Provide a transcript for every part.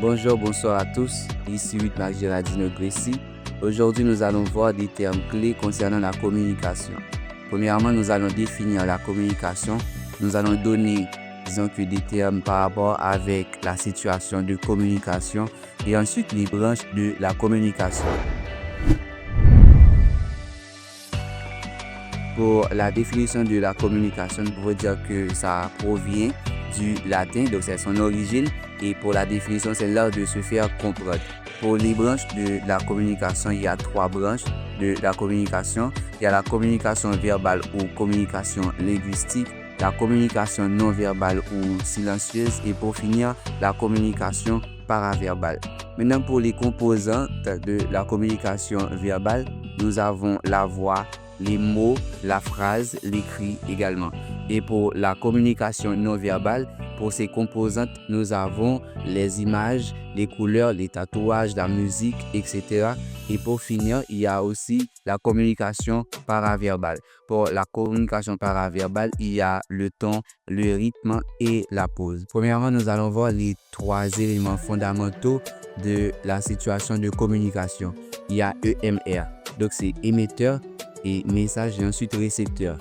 Bonjour, bonsoir à tous. Ici Marc Géraldine Grécy. Aujourd'hui, nous allons voir des termes clés concernant la communication. Premièrement, nous allons définir la communication. Nous allons donner, des termes par rapport avec la situation de communication et ensuite les branches de la communication. Pour la définition de la communication, nous pouvons dire que ça provient du latin, donc c'est son origine. Et pour la définition, c'est l'art de se faire comprendre. Pour les branches de la communication, il y a 3 branches de la communication. Il y a la communication verbale ou communication linguistique, la communication non verbale ou silencieuse et pour finir, la communication paraverbale. Maintenant, pour les composantes de la communication verbale, nous avons la voix, les mots, la phrase, l'écrit également. Et pour la communication non verbale, pour ces composantes, nous avons les images, les couleurs, les tatouages, la musique, etc. Et pour finir, il y a aussi la communication paraverbale. Pour la communication paraverbale, il y a le ton, le rythme et la pause. Premièrement, nous allons voir les 3 éléments fondamentaux de la situation de communication. Il y a EMR, donc c'est émetteur et message et ensuite récepteur.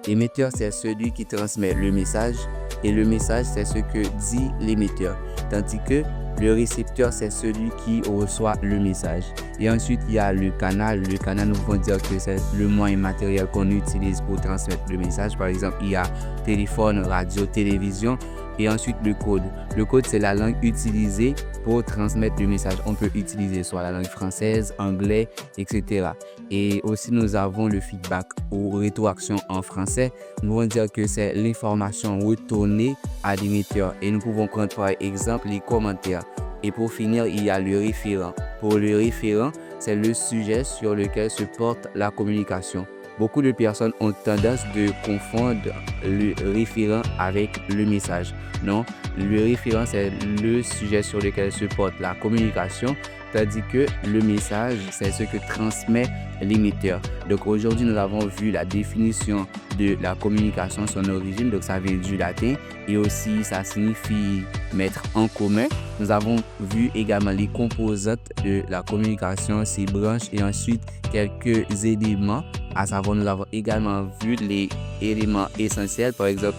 L'émetteur, c'est celui qui transmet le message et le message, c'est ce que dit l'émetteur. Tandis que le récepteur, c'est celui qui reçoit le message. Et ensuite, il y a le canal. Le canal, nous pouvons dire que c'est le moyen matériel qu'on utilise pour transmettre le message. Par exemple, il y a téléphone, radio, télévision. Et ensuite, le code. Le code, c'est la langue utilisée pour transmettre le message. On peut utiliser soit la langue française, anglais, etc. Et aussi, nous avons le feedback ou rétroaction en français. Nous pouvons dire que c'est l'information retournée à l'émetteur. Et nous pouvons prendre par exemple les commentaires. Et pour finir, il y a le référent. Pour le référent, c'est le sujet sur lequel se porte la communication. Beaucoup de personnes ont tendance de confondre le référent avec le message. Non, le référent, c'est le sujet sur lequel se porte la communication, tandis que le message, c'est ce que transmet l'émetteur. Donc aujourd'hui, nous avons vu la définition de la communication, son origine, donc ça vient du latin, et aussi ça signifie mettre en commun. Nous avons vu également les composantes de la communication, ses branches, et ensuite quelques éléments. À savoir, nous avons également vu les éléments essentiels. Par exemple,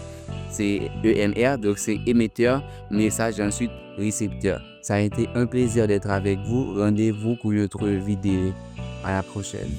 c'est EMR, donc c'est émetteur, message, et ensuite récepteur. Ça a été un plaisir d'être avec vous. Rendez-vous pour une autre vidéo. À la prochaine.